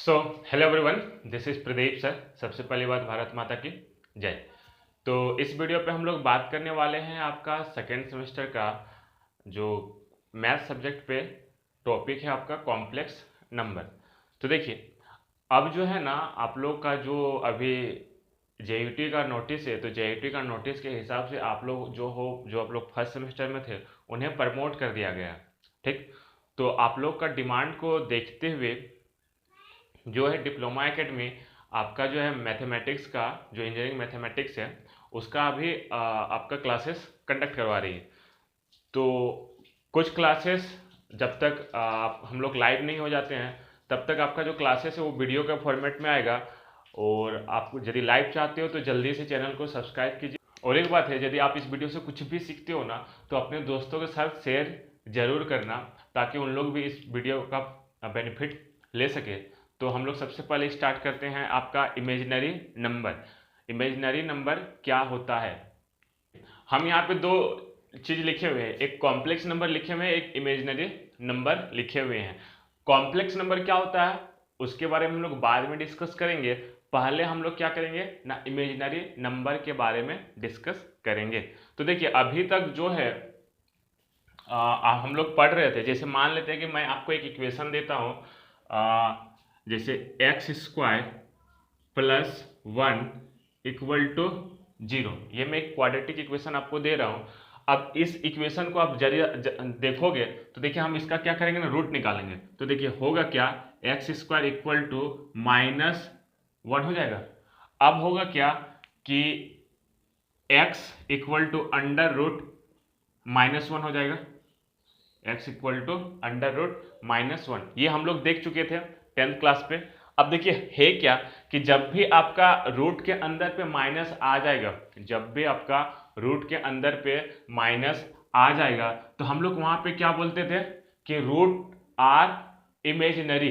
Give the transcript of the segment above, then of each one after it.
So hello everyone, this is Pradeep sir. सबसे पहली बात भारत माता की जय। तो इस वीडियो पे हम लोग बात करने वाले हैं आपका सेकेंड सेमेस्टर का जो मैथ सब्जेक्ट पे टॉपिक है आपका कॉम्प्लेक्स नंबर। तो देखिए, अब जो है ना आप लोग का जो अभी जेयूटी का नोटिस है, तो जेयूटी का नोटिस के हिसाब से आप लोग जो आप लोग फर्स्ट सेमेस्टर में थे उन्हें प्रमोट कर दिया गया। ठीक, तो आप लोग का डिमांड को देखते हुए जो है डिप्लोमा एकेडमी आपका जो है मैथमेटिक्स का जो इंजीनियरिंग मैथमेटिक्स है उसका अभी आपका क्लासेस कंडक्ट करवा रही है। तो कुछ क्लासेस जब तक हम लोग लाइव नहीं हो जाते हैं तब तक आपका जो क्लासेस है वो वीडियो के फॉर्मेट में आएगा। और आप यदि लाइव चाहते हो तो जल्दी से चैनल को सब्सक्राइब कीजिए। और एक बात है, यदि आप इस वीडियो से कुछ भी सीखते हो ना तो अपने दोस्तों के साथ शेयर जरूर करना ताकि उन लोग भी इस वीडियो का बेनिफिट ले सके। तो हम लोग सबसे पहले स्टार्ट करते हैं आपका इमेजिनरी नंबर। इमेजिनरी नंबर क्या होता है? हम यहाँ पे दो चीज लिखे हुए हैं, एक कॉम्प्लेक्स नंबर लिखे हुए हैं, एक इमेजिनरी नंबर लिखे हुए हैं। कॉम्प्लेक्स नंबर क्या होता है उसके बारे में हम लोग बाद में डिस्कस करेंगे। पहले हम लोग क्या करेंगे ना, इमेजिनरी नंबर के बारे में डिस्कस करेंगे। तो देखिए, अभी तक जो है हम लोग पढ़ रहे थे, जैसे मान लेते हैं कि मैं आपको एक इक्वेशन देता हूँ, जैसे x square plus 1 equal to 0। ये मैं एक क्वाड्रेटिक इक्वेशन आपको दे रहा हूँ। अब इस इक्वेशन को आप देखोगे तो देखिए हम इसका क्या करेंगे ना, रूट निकालेंगे। तो देखिए होगा क्या, एक्स स्क्वायर इक्वल टू -1 हो जाएगा। अब होगा क्या कि x equal to under root -1 हो जाएगा। x equal to under root -1, ये हम लोग देख चुके थे 10th क्लास पे। अब देखिए है क्या कि जब भी आपका रूट के अंदर पे माइनस आ जाएगा, जब भी आपका रूट के अंदर पे माइनस आ जाएगा तो हम लोग वहां पे क्या बोलते थे कि रूट आर इमेजिनरी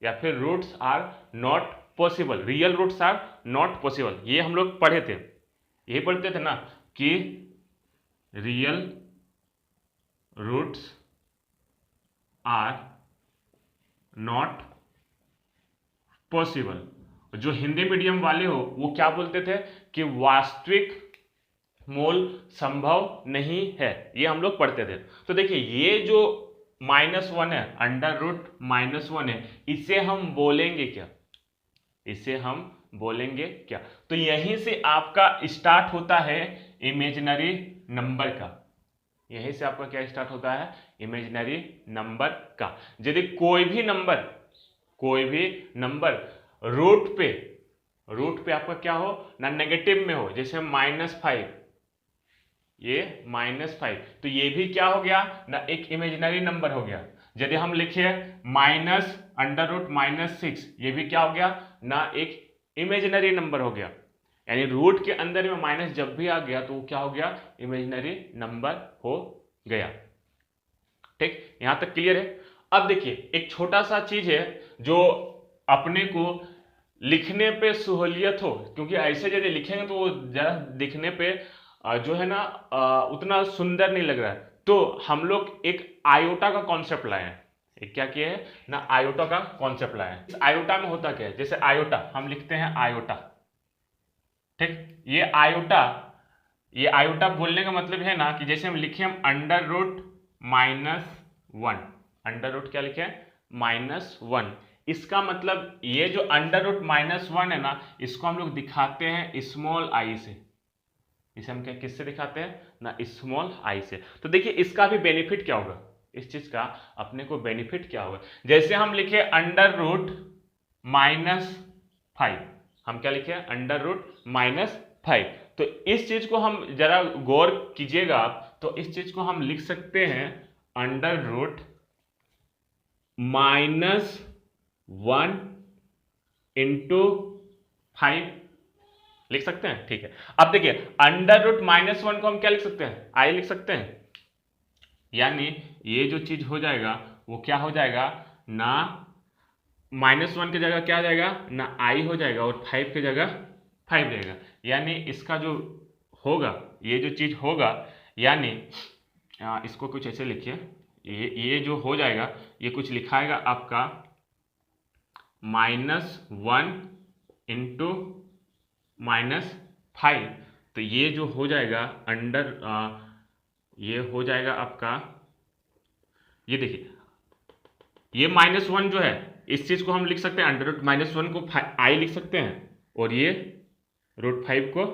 या फिर roots are not possible, real roots are not possible. ये हम लोग पढ़े थे, यही पढ़ते थे ना कि real roots are not possible. जो हिंदी मीडियम वाले हो वो क्या बोलते थे कि वास्तविक मूल संभव नहीं है, ये हम लोग पढ़ते थे। तो देखिए ये जो -1 है, अंडर रूट -1 है, इसे हम बोलेंगे क्या, इसे हम बोलेंगे क्या? तो यहीं से आपका स्टार्ट होता है इमेजिनरी नंबर का। यहीं से आपका क्या स्टार्ट होता है, इमेजिनरी नंबर का। यदि कोई भी नंबर रूट पे आपका क्या हो ना, नेगेटिव में हो, जैसे -5, ये -5, तो ये भी क्या हो गया ना, एक इमेजिनरी नंबर हो गया। यदि हम लिखे -√-6, ये भी क्या हो गया ना, एक इमेजिनरी नंबर हो गया। यानी रूट के अंदर में माइनस जब भी आ गया तो वो क्या हो गया, इमेजिनरी नंबर हो गया। ठीक, यहां तक क्लियर है। अब देखिए एक छोटा सा चीज है जो अपने को लिखने पे सहूलियत हो, क्योंकि ऐसे यदि लिखेंगे तो वो जरा दिखने पे जो है ना उतना सुंदर नहीं लग रहा है। तो हम लोग एक आयोटा का कॉन्सेप्ट लाए हैं। एक क्या किए हैं ना, आयोटा का कॉन्सेप्ट लाए हैं। इस आयोटा में होता क्या है, जैसे आयोटा हम लिखते हैं आयोटा। ठीक, ये आयोटा बोलने का मतलब है ना कि जैसे हम लिखे हम अंडर रूट -1, अंडर रूट क्या लिखे -1। इसका मतलब ये जो अंडर रूट -1 है ना, इसको हम लोग दिखाते हैं स्मॉल आई से। इसे हम क्या किससे दिखाते हैं ना, स्मॉल आई से। तो देखिए इसका भी बेनिफिट क्या होगा, इस चीज का अपने को बेनिफिट क्या होगा। जैसे हम लिखे अंडर रूट -5, हम क्या लिखे अंडर रूट -5। तो इस चीज को हम जरा गौर कीजिएगा आप, तो इस चीज को हम लिख सकते हैं अंडर रूट -1 × 5 लिख सकते हैं। ठीक है, अब देखिए अंडर रूट -1 को हम क्या लिख सकते हैं, आई लिख सकते हैं। यानी ये जो चीज हो जाएगा वो क्या हो जाएगा ना, -1 की जगह क्या आ जाएगा ना, आई हो जाएगा, और 5 की जगह 5 रहेगा। यानी इसका जो होगा, ये जो चीज होगा, यानी इसको कुछ ऐसे लिखिए, ये जो हो जाएगा ये कुछ लिखाएगा आपका -1 इंटू -5, तो ये जो हो जाएगा ये हो जाएगा आपका, ये देखिए ये -1 जो है इस चीज को हम लिख सकते हैं √-1 को i लिख सकते हैं, और ये √5 को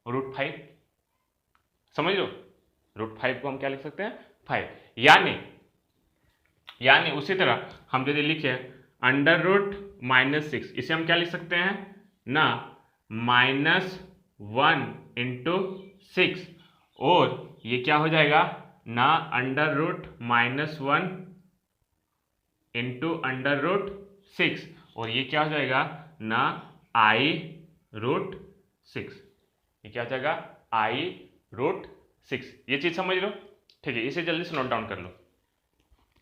√5, समझ लो, √5 को हम क्या लिख सकते हैं 5, यानी उसी तरह हम यदि लिखे √-6, इसे हम क्या लिख सकते हैं ना, -1 इंटू 6, और ये क्या हो जाएगा ना √-1 इंटू √6, और ये क्या हो जाएगा ना i√6, ये क्या हो जाएगा i√6, ये चीज समझ लो, ठीक है, इसे जल्दी से नोट डाउन कर लो।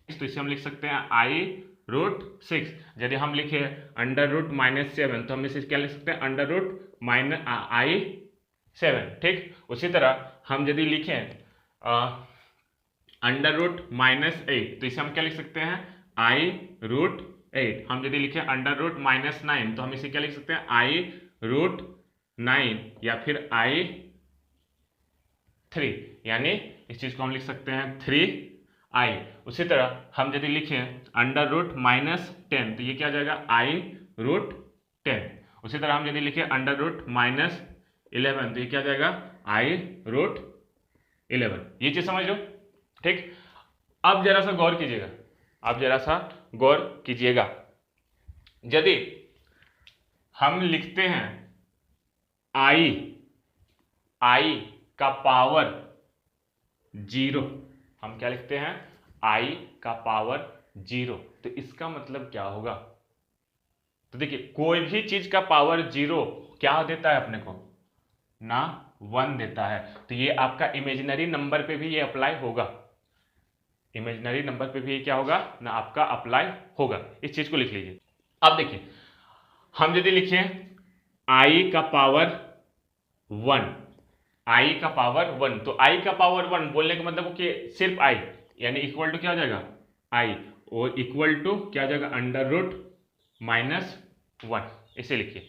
तो इसे हम लिख सकते हैं i√6, यदि हम लिखे √-7 तो हम इसे क्या लिख सकते हैं √-i7, ठीक। उसी तरह हम यदि लिखें √-8 तो इसे हम क्या लिख सकते हैं i√8, हम यदि लिखें √-9 तो हम इसे क्या लिख सकते हैं i√9 या फिर i3, यानी इस चीज को हम लिख सकते हैं 3i। उसी तरह हम यदि लिखें √-10 तो ये क्या हो जाएगा i√10। उसी तरह हम यदि लिखें √-11 तो ये क्या हो जाएगा i√11, ये चीज समझ लो, ठीक। अब जरा सा गौर कीजिएगा, यदि हम लिखते हैं i का पावर 0, हम क्या लिखते हैं i का पावर 0, तो इसका मतलब क्या होगा, तो देखिए कोई भी चीज का पावर 0 क्या देता है अपने को ना 1 देता है, तो ये आपका इमेजिनरी नंबर पे भी ये अप्लाई होगा, इमेजिनरी नंबर पे भी ये क्या होगा ना आपका अप्लाई होगा, इस चीज को लिख लीजिए। अब देखिए हम यदि लिखें i का पावर 1, i का पावर 1, तो i का पावर 1 बोलने का मतलब कि सिर्फ i, यानी इक्वल टू क्या हो जाएगा i, और इक्वल टू क्या हो जाएगा √-1, इसे लिखिए।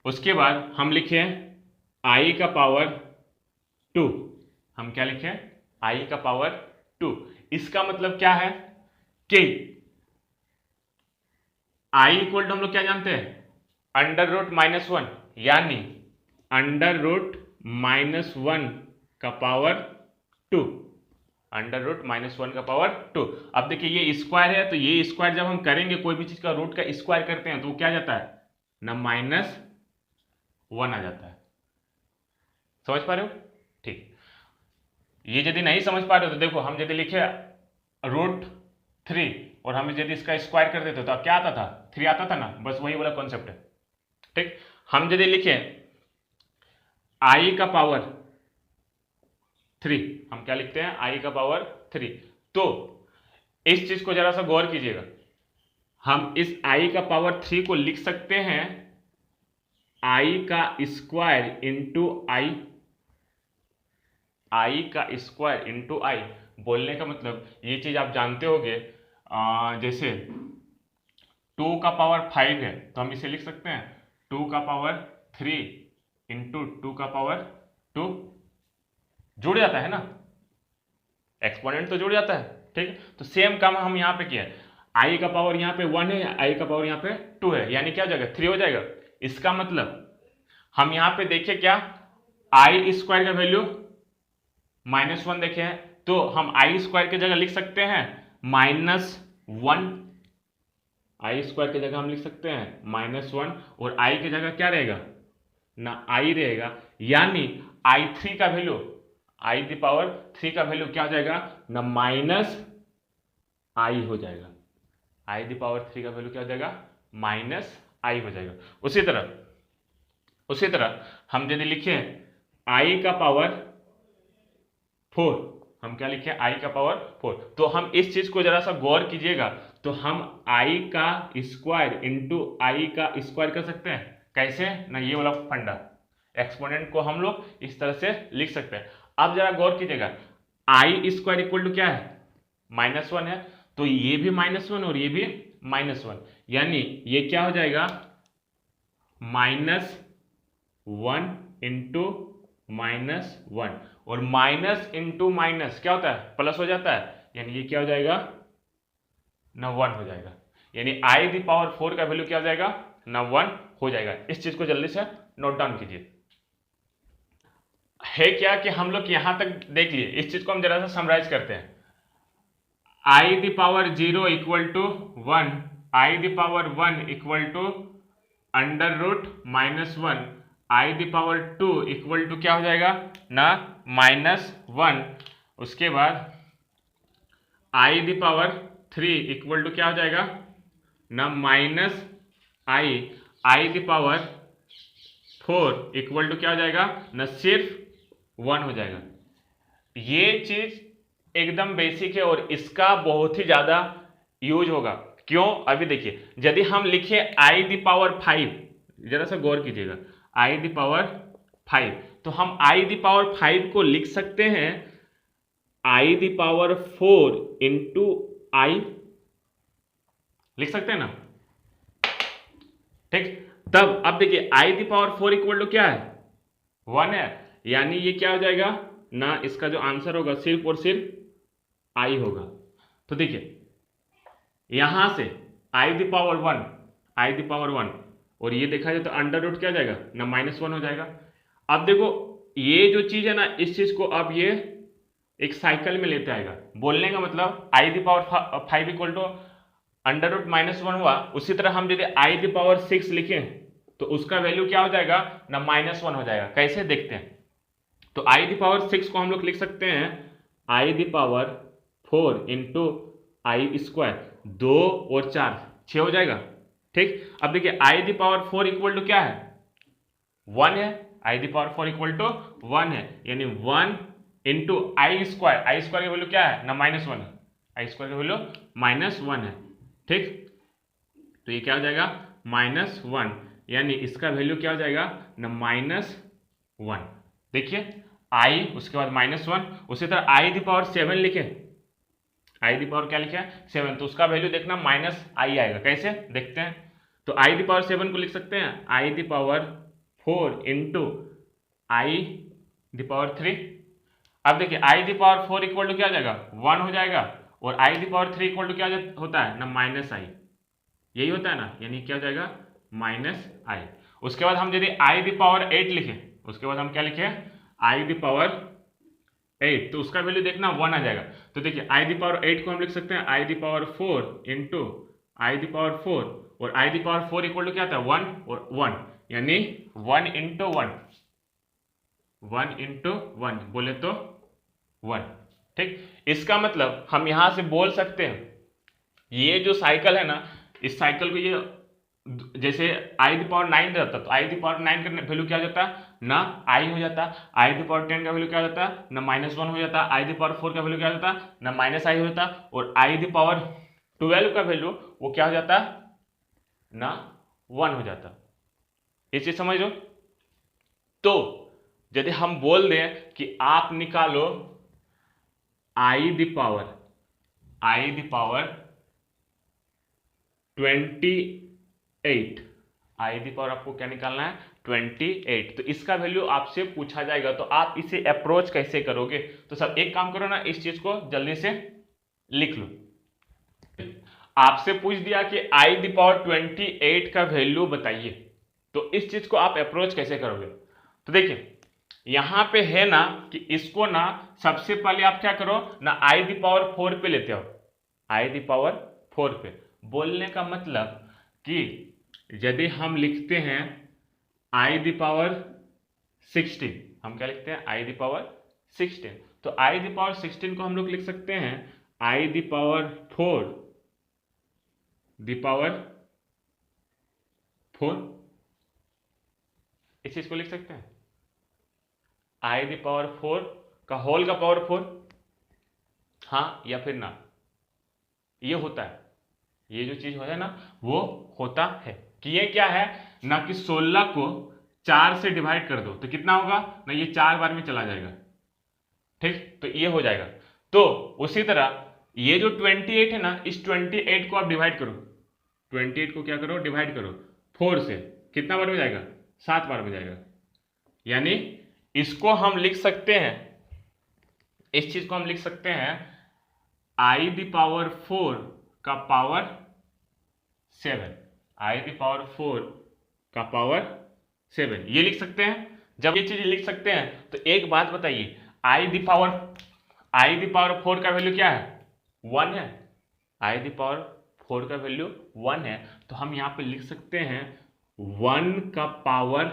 उसके बाद हम लिखें i का पावर 2, हम क्या लिखें i का पावर 2, इसका मतलब क्या है कि i इक्वल टू हम लोग क्या जानते हैं √-1, यानी √-1 का पावर 2, √-1 का पावर 2। अब देखिए ये स्क्वायर है, तो ये स्क्वायर जब हम करेंगे कोई भी चीज का रूट का स्क्वायर करते हैं तो वो क्या जाता है ना -1 आ जाता है, समझ पा रहे हो, ठीक। ये यदि नहीं समझ पा रहे हो तो देखो हम यदि लिखे √3 और हम यदि इसका स्क्वायर कर देते तो क्या आता था 3 आता था ना, बस वही वाला कॉन्सेप्ट है, ठीक। हम यदि लिखे i का पावर 3, हम क्या लिखते हैं i का पावर 3, तो इस चीज को जरा सा गौर कीजिएगा, हम इस i का पावर 3 को लिख सकते हैं i का स्क्वायर इंटू i का स्क्वायर इंटू i, बोलने का मतलब ये चीज आप जानते होंगे, जैसे 2 का पावर 5 है तो हम इसे लिख सकते हैं 2 का पावर 3 इंटू 2 का पावर 2, जुड़ जाता है ना, एक्सपोनेंट तो जुड़ जाता है, ठीक। तो सेम काम हम यहाँ पे किया है, i का पावर यहाँ पे 1 है, i का पावर यहाँ पे 2 है, यानी क्या हो जाएगा 3 हो जाएगा। इसका मतलब हम यहाँ पे देखें क्या i स्क्वायर का वैल्यू -1 देखे हैं, तो हम i स्क्वायर की जगह लिख सकते हैं -1, i स्क्वायर की जगह हम लिख सकते हैं -1, और i की जगह क्या रहेगा ना i रहेगा, यानी i3 का वैल्यू i³ का वैल्यू क्या हो जाएगा ना -i हो जाएगा, i³ का वैल्यू क्या हो जाएगा -i हो जाएगा। उसी तरह हम यदि लिखें i का पावर 4, हम क्या लिखें i का पावर 4, तो हम इस चीज को जरा सा गौर कीजिएगा, तो हम i का स्क्वायर इंटू i का स्क्वायर कर सकते हैं, कैसे ना ये वाला फंडा, एक्सपोनेंट को हम लोग इस तरह से लिख सकते हैं। अब जरा गौर कीजिएगा i स्क्वायर इक्वल टू क्या है -1 है, तो ये भी -1 और ये भी -1, यानी ये क्या हो जाएगा, -1 इंटू -1, और माइनस इंटू माइनस क्या होता है, प्लस हो जाता है, यानी ये क्या हो जाएगा ना 1 हो जाएगा, यानी i⁴ का वैल्यू क्या हो जाएगा ना 1 हो जाएगा। इस चीज को जल्दी से नोट डाउन कीजिए। है क्या कि हम लोग यहां तक देख लिए, इस चीज को हम जरा सा समराइज करते हैं। i⁴ equal to 1, i⁴ equal to √-1, i⁴ equal to क्या हो जाएगा ना -1, उसके बाद i⁴ इक्वल टू क्या हो जाएगा ना -i⁴ इक्वल टू क्या हो जाएगा ना सिर्फ 1 हो जाएगा। ये चीज एकदम बेसिक है और इसका बहुत ही ज्यादा यूज होगा। क्यों, अभी देखिए, यदि हम लिखे i⁵, जरा सा गौर कीजिएगा, i⁵, तो हम i⁵ को लिख सकते हैं i⁴ इंटू i, लिख सकते हैं ना, ठीक। तब अब देखिए i⁴ इक्वल टू क्या है 1 है, यानी ये क्या हो जाएगा ना, इसका जो आंसर होगा सिर्फ और सिर्फ i होगा। तो देखिए यहां से i⁴ और ये देखा जाए तो अंडर रूट क्या हो जाएगा ना -1 हो जाएगा। अब देखो ये जो चीज है ना, इस चीज को अब ये एक साइकिल में लेते आएगा। बोलने का मतलब i⁵ इक्वल टू √-1 हुआ, उसी तरह हम यदि i⁶ लिखें तो उसका वैल्यू क्या हो जाएगा ना -1 हो जाएगा। कैसे देखते हैं, तो i⁴ को हम लोग लिख सकते हैं i⁴ इंटू i², 2 और 4 6 हो जाएगा, ठीक। अब देखिए i⁴ इक्वल टू क्या है 1 है, i⁴ इक्वल टू 1 है, यानी 1 इंटू i² की वैल्यू क्या है ना -1 है, i² की वैल्यू -1 है, ठीक। तो ये क्या हो जाएगा -1, यानी इसका वैल्यू क्या हो जाएगा ना -1। देखिए i उसके बाद -1, उसी तरह i⁴ लिखे, i⁴ क्या लिखे 7, तो उसका वैल्यू देखना -i आएगा। कैसे देखते हैं, तो i⁴ को लिख सकते हैं i⁴ इंटू i⁴। अब देखिए i⁴ इक्वल टू क्या हो जाएगा 1 हो जाएगा, और i⁴ इक्वल टू क्या होता है ना -i, यही होता है ना, यानी क्या हो जाएगा -i। उसके बाद हम यदि i⁴ लिखें, उसके बाद हम क्या लिखे i⁴ तो उसका वैल्यू देखना 1 आ जाएगा। तो देखिए i⁴ को हम लिख सकते हैं i⁴ इंटू i⁴, और i⁴ इक्वल टू क्या आता है 1 और 1, यानी 1 इंटू 1 बोले तो 1, ठीक। इसका मतलब हम यहां से बोल सकते हैं ये जो साइकिल है ना, इस साइकिल को ये जैसे i⁹ रहता तो i⁹ का वैल्यू क्या हो जाता ना i हो जाता, i⁴ का वैल्यू क्या हो जाता ना -1 हो जाता, i⁴ का वैल्यू क्या हो जाता ना -i हो जाता, और i⁴ का वैल्यू वो क्या हो जाता ना 1 हो जाता। ये चीज समझ लो। तो यदि हम बोल दें कि आप निकालो i⁴ i⁴ आपको क्या निकालना है 28, तो इसका वैल्यू आपसे पूछा जाएगा, तो आप इसे अप्रोच कैसे करोगे। तो सब एक काम करो ना, इस चीज को जल्दी से लिख लो। आपसे पूछ दिया कि i⁴ का वैल्यू बताइए, तो इस चीज को आप अप्रोच कैसे करोगे। तो देखिए यहां पे है ना कि इसको ना सबसे पहले आप क्या करो ना i⁴ पे लेते हो, i⁴ पे। बोलने का मतलब कि यदि हम लिखते हैं i⁴ हम क्या लिखते हैं i⁴ तो i⁴ को हम लोग लिख सकते हैं i⁴ इस चीज को लिख सकते हैं i⁴ का होल का पावर 4, हाँ या फिर ना, ये होता है, ये जो चीज होता है ना वो होता है कि ये क्या है ना कि 16 को 4 से डिवाइड कर दो तो कितना होगा ना, ये 4 बार में चला जाएगा, ठीक। तो ये हो जाएगा। तो उसी तरह ये जो 28 है ना, इस 28 को आप डिवाइड करो, 28 को क्या करो, डिवाइड करो 4 से, कितना बार में जाएगा, 7 बार में जाएगा। यानी इसको हम लिख सकते हैं, इस चीज को हम लिख सकते हैं आई द पावर 4 का पावर 7, आई द पावर 4 का पावर 7 ये लिख सकते हैं। जब ये चीज लिख सकते हैं तो एक बात बताइए, आई द पावर 4 का वैल्यू क्या है, 1 है। आई द पावर 4 का वैल्यू 1 है, तो हम यहां पे लिख सकते हैं 1 का पावर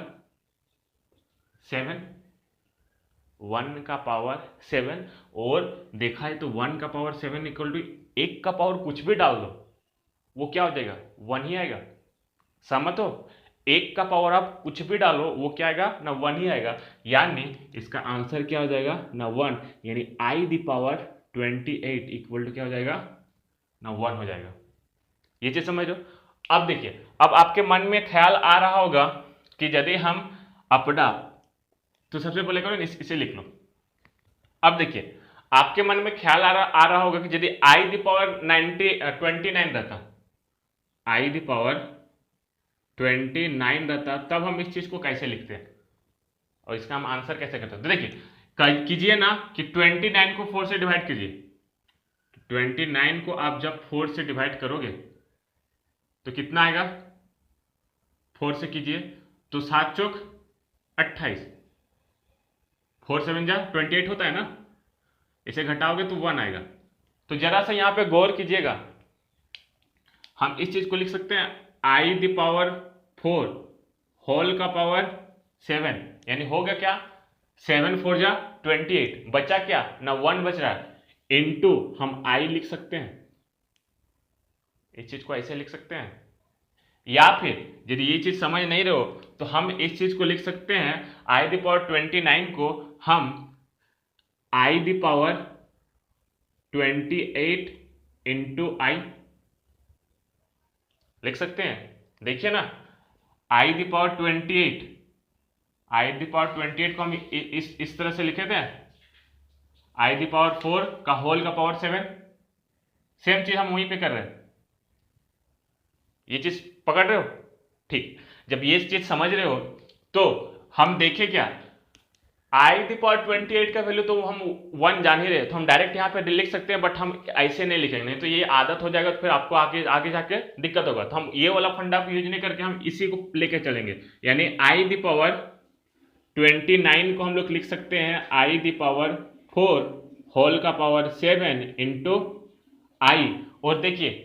7, 1 का पावर 7। और देखा है तो 1 का पावर 7 इक्वल टू 1 का पावर कुछ भी डाल दो वो क्या हो जाएगा, 1 ही आएगा। सहमत हो, 1 का पावर आप कुछ भी डालो वो क्या आएगा ना, 1 ही आएगा। यानी इसका आंसर क्या हो जाएगा ना, 1। यानी आई द पावर 28 इक्वल टू क्या हो जाएगा ना, 1 हो जाएगा। ये चीज समझ लो। अब देखिए, अब आपके मन में ख्याल आ रहा होगा कि यदि हम अपडा, तो सबसे पहले करो इसे लिख लो। अब देखिए आपके मन में ख्याल आ रहा होगा कि यदि आई द पावर 29 रहता, आई द पावर 29 रहता, तब हम इस चीज को कैसे लिखते हैं और इसका हम आंसर कैसे करते हैं। तो देखिए कीजिए ना कि 29 को 4 से डिवाइड कीजिए, 29 को आप जब 4 से डिवाइड करोगे तो कितना आएगा, 4 से कीजिए तो 7 चौक 28, 4 7 जा 28 होता है ना, इसे घटाओगे तो 1 आएगा। तो जरा सा यहां पे गौर कीजिएगा, हम इस चीज को लिख सकते हैं आई द पावर 4 होल का पावर 7, यानी हो गया क्या, 7 4 जा 28, बचा क्या ना 1 बच रहा है, इनटू हम आई लिख सकते हैं, इस चीज को ऐसे लिख सकते हैं। या फिर यदि ये चीज समझ नहीं रहे हो तो हम इस चीज को लिख सकते हैं, आई द पावर 29 को हम i the power 28 into i लिख सकते हैं। देखिए ना, i the power 28, i the power 28 को हम इस तरह से लिखे थे, आई द पावर 4 का होल का पावर 7, सेम चीज हम वहीं पे कर रहे हैं। ये चीज पकड़ रहे हो, ठीक। जब ये चीज समझ रहे हो तो हम देखें क्या, आई द पावर 28 का वैल्यू तो हम 1 जान ही रहे, तो हम डायरेक्ट यहाँ पे लिख सकते हैं, बट हम ऐसे नहीं लिखेंगे, नहीं तो ये आदत हो जाएगा, तो फिर आपको आगे जाके दिक्कत होगा। तो हम ये वाला फंडा को यूज नहीं करके हम इसी को लेके चलेंगे। यानी आई द पावर 29 को हम लोग लिख सकते हैं आई द पावर 4 होल का पावर 7 इंटू आई। और देखिए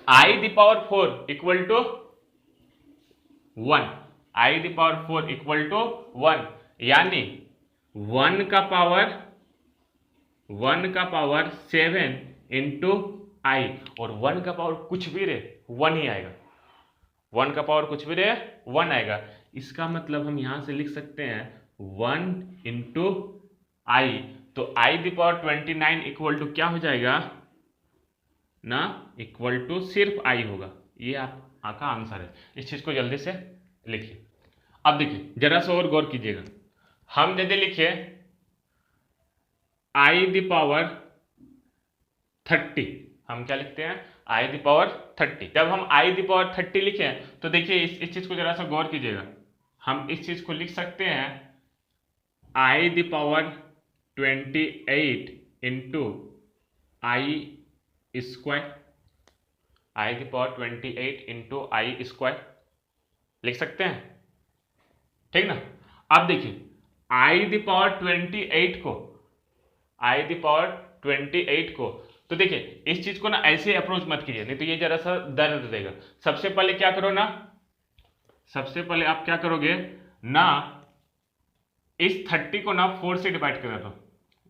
i the power 4 equal to 1, i the power 4 equal to 1, यानी 1 का पावर 7 इंटू आई, और 1 का पावर कुछ भी रहे 1 ही आएगा, 1 का पावर कुछ भी रहे 1 आएगा। इसका मतलब हम यहां से लिख सकते हैं 1 इंटू आई, तो आई द पावर 29 इक्वल टू क्या हो जाएगा ना, इक्वल टू सिर्फ आई होगा। ये आपका आंसर है। इस चीज को जल्दी से लिखिए। अब देखिए जरा सा और गौर कीजिएगा, हम यदि लिखिए आई द पावर 30, हम क्या लिखते हैं आई द पावर 30। जब हम आई द पावर 30 लिखे तो देखिए इस चीज को जरा सा गौर कीजिएगा, हम इस चीज को लिख सकते हैं i the power 28 into i square, i the power 28 into i square लिख सकते हैं, ठीक ना। अब देखिए आई द पावर 28 को, आई द पावर 28 को, तो देखिए इस चीज को ना ऐसे अप्रोच मत कीजिए, नहीं तो ये जरा सा दर्द देगा। सबसे पहले क्या करो ना, सबसे पहले आप क्या करोगे ना, इस 30 को ना 4 से डिवाइड कर दो,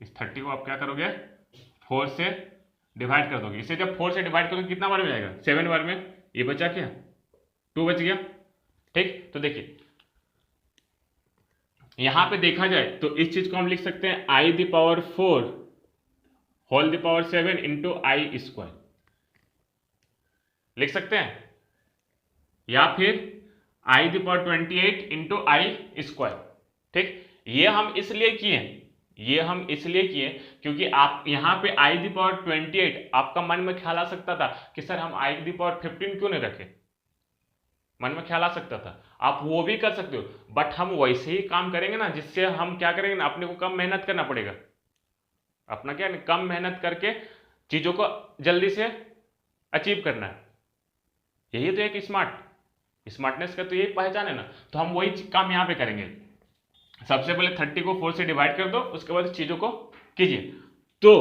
इस 30 को आप क्या करोगे 4 से डिवाइड कर दोगे। इसे जब 4 से डिवाइड करोगे कितना बार में जाएगा 7 बार में, ये बचा क्या 2 बच गया, ठीक। तो देखिए यहां पे देखा जाए तो इस चीज को हम लिख सकते हैं i the power 4 whole the power 7 into i square लिख सकते हैं, या फिर i the power 28 into i square, ठीक। ये हम इसलिए किए, ये हम इसलिए किए क्योंकि आप यहाँ पे आई दी पावर 28, आपका मन में ख्याल आ सकता था कि सर हम आई दी पावर 15 क्यों नहीं रखे, मन में ख्याल आ सकता था। आप वो भी कर सकते हो, बट हम वैसे ही काम करेंगे ना जिससे हम क्या करेंगे ना, अपने को कम मेहनत करना पड़ेगा, अपना क्या कम मेहनत करके चीजों को जल्दी से अचीव करना है। यही तो एक स्मार्टनेस का तो यही पहचान है ना। तो हम वही काम यहाँ पे करेंगे। सबसे पहले 30 को 4 से डिवाइड कर दो, उसके बाद चीजों को कीजिए। तो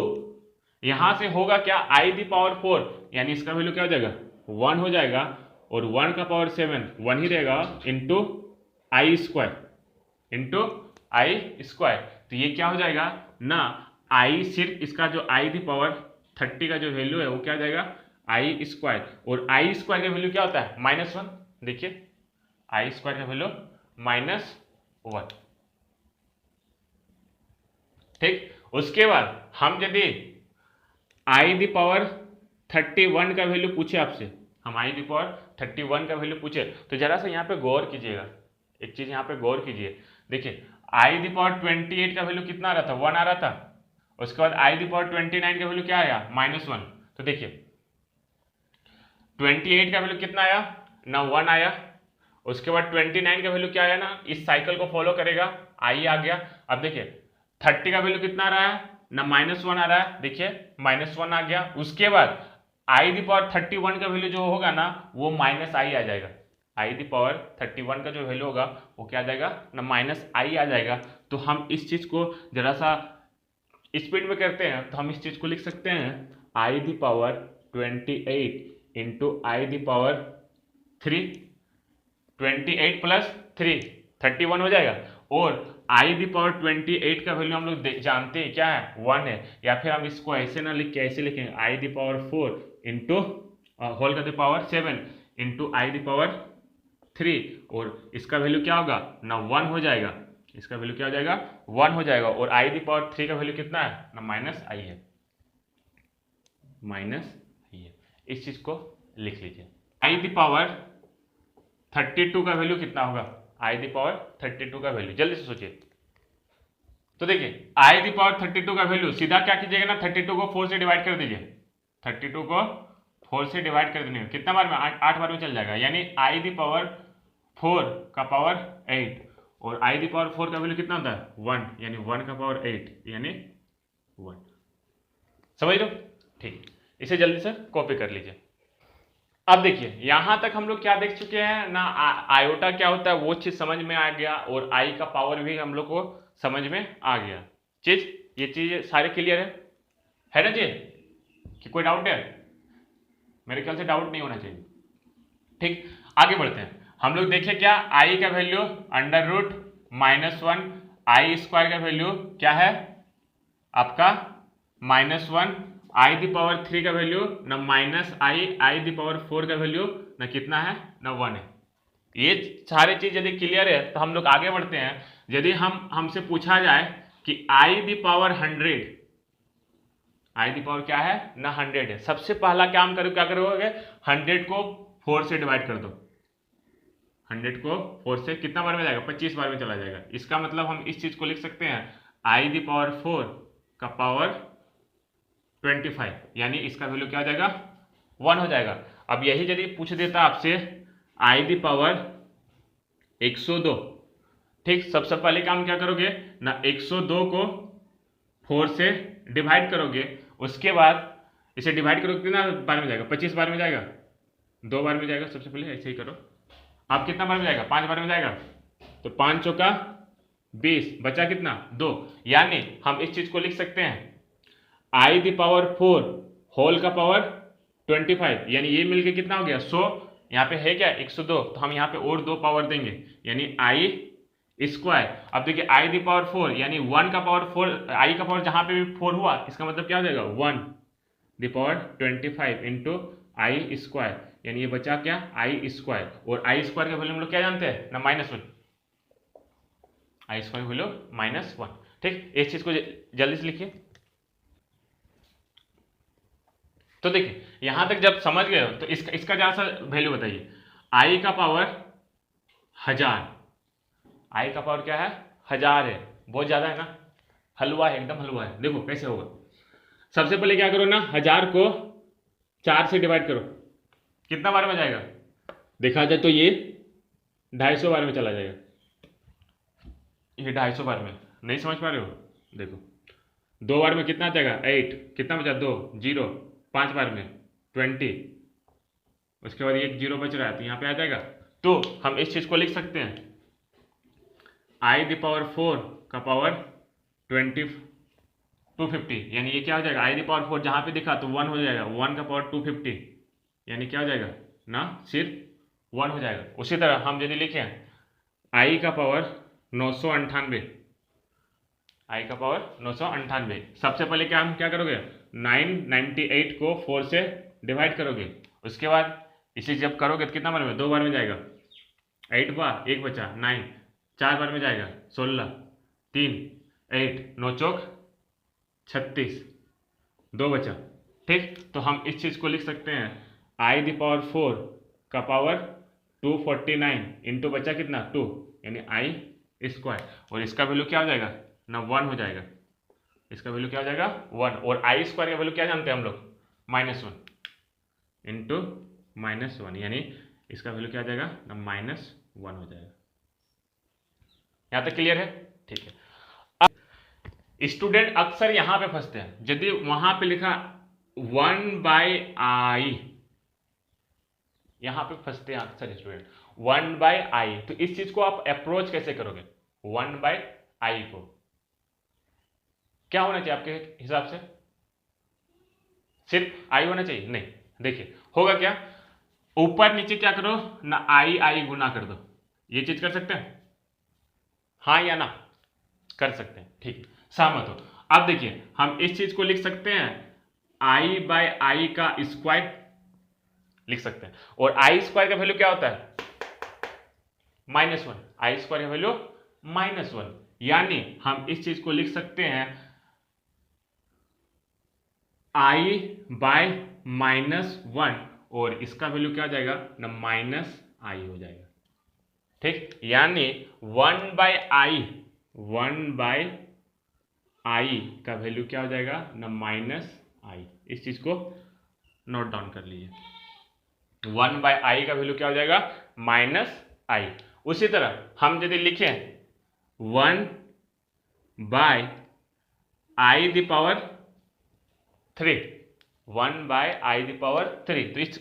यहां से होगा क्या, आई दी पावर 4 यानी इसका वैल्यू क्या हो जाएगा 1 हो जाएगा, और 1 का पावर 7 1 ही रहेगा, इंटू आई स्क्वायर। तो ये क्या हो जाएगा ना, आई सिर्फ इसका जो आई दी पावर 30 का जो वैल्यू है वो क्या हो जाएगा आई स्क्वायर, और आई स्क्वायर का वैल्यू क्या होता है -1। देखिए आई स्क्वायर का वैल्यू -1, ठीक। उसके बाद हम यदि आई दी पावर 31 का वैल्यू पूछे आपसे, हम आई दी पावर 31 का वैल्यू पूछे, तो जरा सा यहाँ पे गौर कीजिएगा, एक चीज यहाँ पे गौर कीजिए। देखिए आई दी पावर 28 का वैल्यू कितना आ रहा था 1 आ रहा था, उसके बाद आई दी पावर 29 का वैल्यू क्या आया -1। तो देखिए 28 का वैल्यू कितना आया ना 1 आया, उसके बाद 29 का वैल्यू क्या आया ना, इस साइकिल को फॉलो करेगा, आई आ गया। अब देखिए 30 का वैल्यू कितना आ रहा है ना -1 आ रहा है, देखिए -1 आ गया। उसके बाद आई दी पावर 31 का वैल्यू जो होगा ना वो -i आ जाएगा, आई दी पावर 31 का जो वैल्यू होगा वो क्या आ जाएगा ना -i आ जाएगा। तो हम इस चीज को जरा सा स्पीड में करते हैं, तो हम इस चीज को लिख सकते हैं i the power 28 into i the power 3, 28 plus 3 31 हो जाएगा, और आई दी पावर 28 का वैल्यू हम लोग जानते हैं क्या है 1 है, या फिर हम इसको ऐसे ना लिख के ऐसे लिखेंगे आई दी पावर 4 इंटू होल का the power 7 into i the power 3, और इसका वैल्यू क्या होगा ना 1 हो जाएगा, इसका वैल्यू क्या हो जाएगा 1 हो जाएगा, और आई दी पावर 3 का वैल्यू कितना है ना -i है, -i है। इस चीज को लिख लीजिए। आई दी पावर 32 का वैल्यू कितना होगा, आई दी पावर 32 का वैल्यू जल्दी से सोचिए। तो देखिए आई दी पावर 32 का वैल्यू सीधा क्या कीजिएगा ना 32 को 4 से डिवाइड कर दीजिए, 32 को 4 से डिवाइड कर देने कितना बार में 8 बार में चल जाएगा, यानी आई दी पावर 4 का पावर 8, और आई दी पावर 4 का वैल्यू कितना होता है 1, यानी 1 का पावर 8 यानी 1। समझ लो, ठीक। इसे जल्दी से कॉपी कर लीजिए। अब देखिए यहां तक हम लोग क्या देख चुके हैं ना, आयोटा क्या होता है वो चीज समझ में आ गया, और आई का पावर भी हम लोग को समझ में आ गया। ये चीज सारे क्लियर है ना जी, कि कोई डाउट है? मेरे ख्याल से डाउट नहीं होना चाहिए, ठीक। आगे बढ़ते हैं। हम लोग देखें क्या, आई का वैल्यू √-1, आई स्क्वायर का वैल्यू क्या है आपका -1, आई दी पावर 3 का वैल्यू ना -i, आई दी पावर 4 का वैल्यू ना कितना है ना 1 है। ये सारे चीज यदि क्लियर है तो हम लोग आगे बढ़ते हैं। यदि हमसे पूछा जाए कि आई the power 100, I the power क्या है ना 100 है, सबसे पहला काम करो क्या करोगे 100 को 4 से डिवाइड कर दो, 100 को 4 से कितना बार में जाएगा 25 बार में चला जाएगा। इसका मतलब हम इस चीज को लिख सकते हैं आई दी पावर 4 का पावर 25, यानी इसका वैल्यू क्या हो जाएगा 1 हो जाएगा। अब यही यदि पूछ देता आपसे आई दी पावर 102, ठीक, सबसे पहले काम क्या करोगे ना 102 को 4 से डिवाइड करोगे, उसके बाद इसे डिवाइड करोगे कितना बार में जाएगा 25 बार में जाएगा, 2 बार में जाएगा। सबसे पहले ऐसे ही करो, आप कितना बार में जाएगा 5 बार में जाएगा, तो 5 चौका 20, बचा कितना 2, यानी हम इस चीज को लिख सकते हैं आई दी पावर 4 होल का पावर 25, यानी ये मिलके कितना हो गया 100, यहाँ पे है क्या 102, तो हम यहाँ पे और 2 पावर देंगे यानी आई स्क्वायर। अब देखिए आई दी पावर 4 यानी 1 का पावर 4, आई का पावर जहां पे भी 4 हुआ इसका मतलब क्या हो जाएगा 1 the power 25 into i square, यानी ये बचा क्या आई स्क्वायर, और आई स्क्वायर का वैल्यू हम लोग क्या जानते हैं ना -1, आई स्क्वायर वैल्यू -1, ठीक। इस चीज को जल्दी से लिखिए। तो देखिए यहां तक जब समझ गए तो इसका जरा सा वैल्यू बताइए, आई का पावर 1000, आई का पावर क्या है 1000 है, बहुत ज्यादा है ना हलवा है, एकदम हलवा है। देखो कैसे होगा। सबसे पहले क्या करो ना, 1000 को 4 से डिवाइड करो, कितना बार में जाएगा? देखा जाए तो ये 250 बार में चला जाएगा, ये 250 बार में। नहीं समझ पा रहे हो? देखो 2 बार में कितना आ जाएगा? 8, कितना बचा? 2 0, 5 बार में 20, उसके बाद एक 0 बच रहा है तो यहाँ पे आ जाएगा। तो हम इस चीज को लिख सकते हैं i⁴ का पावर 250, यानी ये क्या हो जाएगा? i⁴ जहां पे दिखा तो 1 हो जाएगा, 1 का पावर 250, यानी क्या हो जाएगा ना, सिर्फ 1 हो जाएगा। उसी तरह हम यदि लिखें i का पावर 998, i का पावर 998, सबसे पहले क्या हम क्या करोगे? 998 को 4 से डिवाइड करोगे, उसके बाद इसे जब करोगे तो कितना बार में? 2 बार में जाएगा, 8 बार, एक बचा 9, 4 बार में जाएगा 16, 3 8, 9 चौक 36, 2 बचा। ठीक, तो हम इस चीज को लिख सकते हैं i⁴ का पावर 249 इंटू बचा कितना? 2, यानी i², और इसका वैल्यू क्या हो जाएगा ना? 1 हो जाएगा। इसका वैल्यू क्या हो जाएगा? 1, और i² का वैल्यू क्या जानते हैं हम लोग? -1 इंटू -1, यानी इसका वैल्यू क्या आ जाएगा ना? -1 हो जाएगा। यहां तक क्लियर है? ठीक है। स्टूडेंट अक्सर यहां पे फंसते हैं, यदि वहां पे लिखा 1/i, यहां पे फंसते हैं अक्सर स्टूडेंट 1/i, तो इस चीज को आप अप्रोच कैसे करोगे? 1/i को क्या होना चाहिए आपके हिसाब से? सिर्फ i होना चाहिए? नहीं, देखिए होगा क्या, ऊपर नीचे क्या करो ना, i गुना कर दो। ये चीज कर सकते हैं? हाँ या ना? कर सकते हैं। ठीक, सहमत हो? अब देखिए हम इस चीज को लिख सकते हैं i/i का स्क्वायर लिख सकते हैं, और i² का वैल्यू क्या होता है? -1, i² का वैल्यू -1, यानी हम इस चीज को लिख सकते हैं i/-1, और इसका वैल्यू क्या हो जाएगा ना? -i हो जाएगा। ठीक, यानी 1/i का वैल्यू क्या हो जाएगा ना? -i। इस चीज को नोट डाउन कर लीजिए, 1/i का वैल्यू क्या हो जाएगा? -i। उसी तरह हम यदि लिखें 1/i⁴, 1/i⁴, तो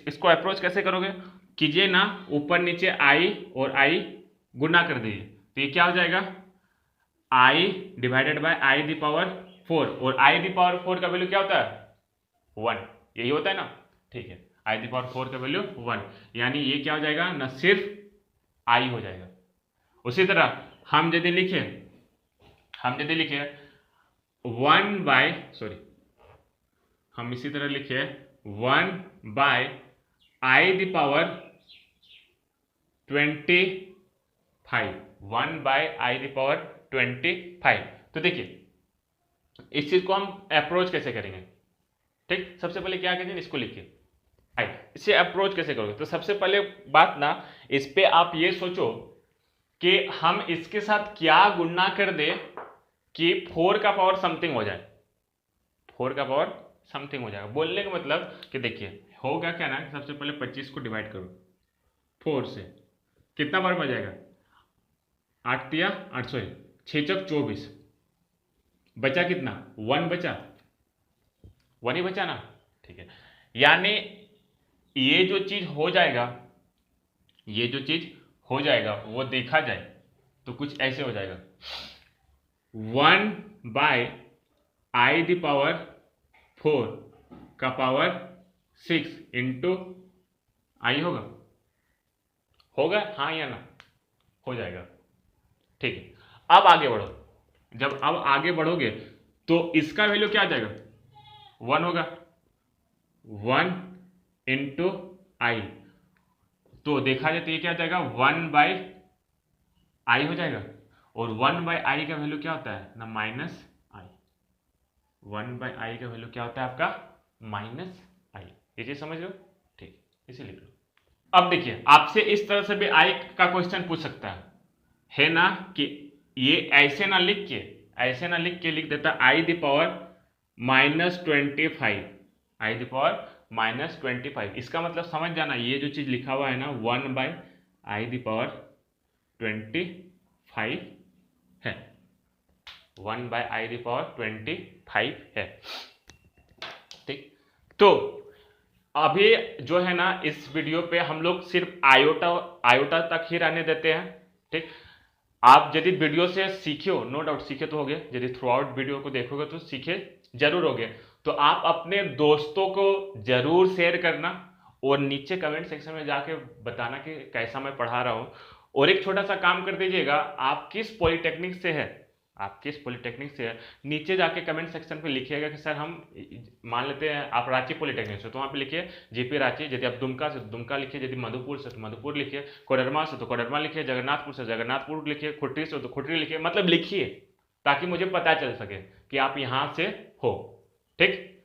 इसको अप्रोच कैसे करोगे? कीजिए ना, ऊपर नीचे i और i गुना कर दीजिए, तो ये क्या हो जाएगा? i/i⁴, और i⁴ का वैल्यू क्या होता है? 1, यही होता है ना? ठीक है, i⁴ का वैल्यू 1, यानी ये क्या हो जाएगा ना? सिर्फ i हो जाएगा। उसी तरह हम यदि लिखें 1/, हम इसी तरह लिखे 1/i⁴25, तो देखिए इस चीज को हम अप्रोच कैसे करेंगे? ठीक, सबसे पहले क्या करेंगे, इसको लिखिए, इसे अप्रोच कैसे करोगे? तो सबसे पहले बात ना, इस पे आप ये सोचो कि हम इसके साथ क्या गुणा कर दे कि 4 का पावर समथिंग हो जाए, 4 का पावर समथिंग हो जाएगा। बोलने का मतलब कि देखिए होगा क्या ना, सबसे पहले 25 को डिवाइड करो 4 से, कितना बार में जाएगा? 8 या 8, 6 चौक 24, बचा कितना? 1 बचा, 1 ही बचा ना? ठीक है, यानी ये जो चीज हो जाएगा, वो देखा जाए तो कुछ ऐसे हो जाएगा, 1/i⁴ का पावर 6 इंटू i होगा हाँ या ना? हो जाएगा। ठीक है, अब आगे बढ़ो, जब अब आगे बढ़ोगे तो इसका वैल्यू क्या आ जाएगा? 1 होगा, 1 इंटू आई, तो देखा जाए तो ये क्या आ जाएगा? 1/i हो जाएगा, और 1/i का वैल्यू क्या होता है ना? -i। 1/i का वैल्यू क्या होता है आपका? -i। ये चीज समझ लो? ठीक, इसे लिख लो। अब देखिए आपसे इस तरह से भी i का क्वेश्चन पूछ सकता है ना, कि ये ऐसे ना लिख के ऐसे ना लिख के लिख देता i the power -25, i the power -25। इसका मतलब समझ जाना, ये जो चीज लिखा हुआ है ना 1/i⁻25 है, 1/i⁻25 है। ठीक, तो अभी जो है ना इस वीडियो पे हम लोग सिर्फ आयोटा तक ही रहने देते हैं। ठीक, आप यदि वीडियो से सीखे हो, नो डाउट सीखे तो हो गए, यदि थ्रू आउट वीडियो को देखोगे तो सीखे जरूर होगे। तो आप अपने दोस्तों को जरूर शेयर करना और नीचे कमेंट सेक्शन में जाके बताना कि कैसा मैं पढ़ा रहा हूं। और एक छोटा सा काम कर दीजिएगा, आप किस पॉलिटेक्निक से है, आप किस पॉलिटेक्निक से है, नीचे जाके कमेंट सेक्शन पे लिखिएगा कि सर हम, मान लेते हैं आप रांची पॉलिटेक्निक से, तो वहाँ पे लिखिए जीपी रांची। यदि आप दुमका से तो दुमका लिखिए, यदि मधुपुर से तो मधुपुर लिखिए, कोडरमा से तो कोडरमा लिखिए, जगन्नाथपुर से जगन्नाथपुर लिखिए, खुटरी से तो खुटरी लिखिए, मतलब लिखिए ताकि मुझे पता चल सके कि आप यहाँ से हो। ठीक,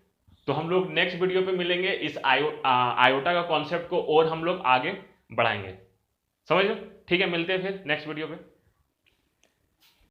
तो हम लोग नेक्स्ट वीडियो पे मिलेंगे, इस आयोटा का कॉन्सेप्ट को और हम लोग आगे बढ़ाएंगे, समझ लो। ठीक है, मिलते हैं फिर नेक्स्ट वीडियो पे।